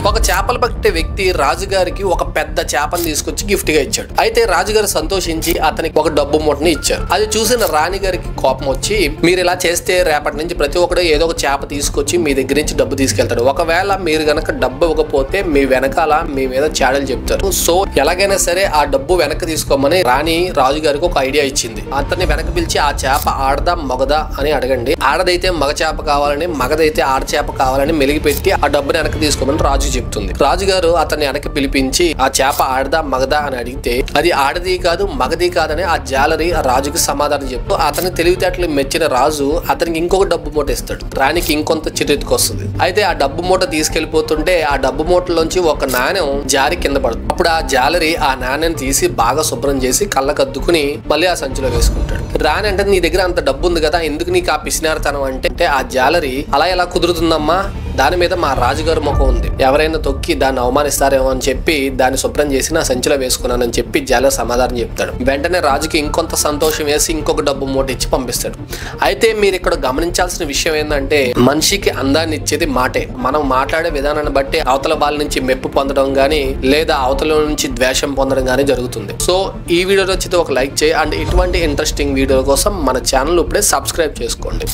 ఒక చేపలు పట్టే వ్యక్తి రాజుగారికి ఒక పెద్ద చేపను తీసుకొచ్చి గిఫ్ట్ గా ఇచ్చాడు. అయితే రాజుగారు సంతోషించి అతనికి ఒక డబ్బు మూటని ఇచ్చారు. అది చూసిన రాణి గారికి కోపం వచ్చి, మీరు ఇలా చేస్తే రేపటి నుంచి ప్రతి ఒక్కడు ఏదో ఒక చేప తీసుకొచ్చి మీ దగ్గర నుంచి డబ్బు తీసుకెళ్తాడు. ఒకవేళ మీరు గనక డబ్బు ఇవ్వకపోతే మీ వెనకాల మీ మీద చాడలు చెప్తారు. సో ఎలాగైనా సరే ఆ డబ్బు వెనక్కి తీసుకోమని రాణి రాజుగారికి ఒక ఐడియా ఇచ్చింది. అతన్ని వెనక్కి పిలిచి ఆ చేప ఆడదా మగదా అని అడగండి. ఆడదైతే మగ చేప కావాలని, మగదైతే ఆడ చేప కావాలని మెలిగిపెట్టి ఆ డబ్బుని వెనక్కి తీసుకోమని రాజు చెప్తుంది. రాజుగారు అతన్ని వెనక్కి పిలిపించి ఆ చేప ఆడదా మగదా అని అడిగితే అది ఆడది కాదు మగది కాదని ఆ జాలరి ఆ రాజుకి సమాధానం చెప్తూ అతని తెలివితేటలు మెచ్చిన రాజు అతనికి ఇంకొక డబ్బు మూట ఇస్తాడు. రాణికి ఇంకొంత చిరెత్తుకొస్తుంది. అయితే ఆ డబ్బు మూట తీసుకెళ్లిపోతుంటే ఆ డబ్బు మూటలోంచి ఒక నాణ్యం జారి కింద పడుతుంది. అప్పుడు ఆ జాలరి ఆ నాణ్యం తీసి బాగా శుభ్రం చేసి కళ్ళకద్దుకుని మళ్ళీ ఆ సంచిలో వేసుకుంటాడు. రాణి అంటే నీ దగ్గర అంత డబ్బు ఉంది కదా, ఎందుకు నీకు ఆ పిసినారతనం అంటే ఆ జాలరి అలా ఎలా కుదురుతుందమ్మా, దాని మీద మా రాజుగారు ముఖం ఉంది, ఎవరైనా తొక్కి దాన్ని అవమానిస్తారేమో అని చెప్పి దాన్ని శుభ్రం చేసి నా సంచిలో వేసుకున్నానని చెప్పి జాలరి సమాధానం చెప్తాడు. వెంటనే రాజుకి ఇంకొంత సంతోషం వేసి ఇంకొక డబ్బు మూట ఇచ్చి పంపిస్తాడు. అయితే మీరు ఇక్కడ గమనించాల్సిన విషయం ఏంటంటే మనిషికి అందాన్ని ఇచ్చేది మాటే. మనం మాట్లాడే విధానాన్ని బట్టి అవతల వాళ్ళ నుంచి మెప్పు పొందడం గానీ లేదా అవతల నుంచి ద్వేషం పొందడం గానీ జరుగుతుంది. సో ఈ వీడియో నచ్చితే ఒక లైక్ చేయి అండ్ ఇటువంటి ఇంట్రెస్టింగ్ వీడియో కోసం మన ఛానల్ ఇప్పుడే సబ్స్క్రైబ్ చేసుకోండి.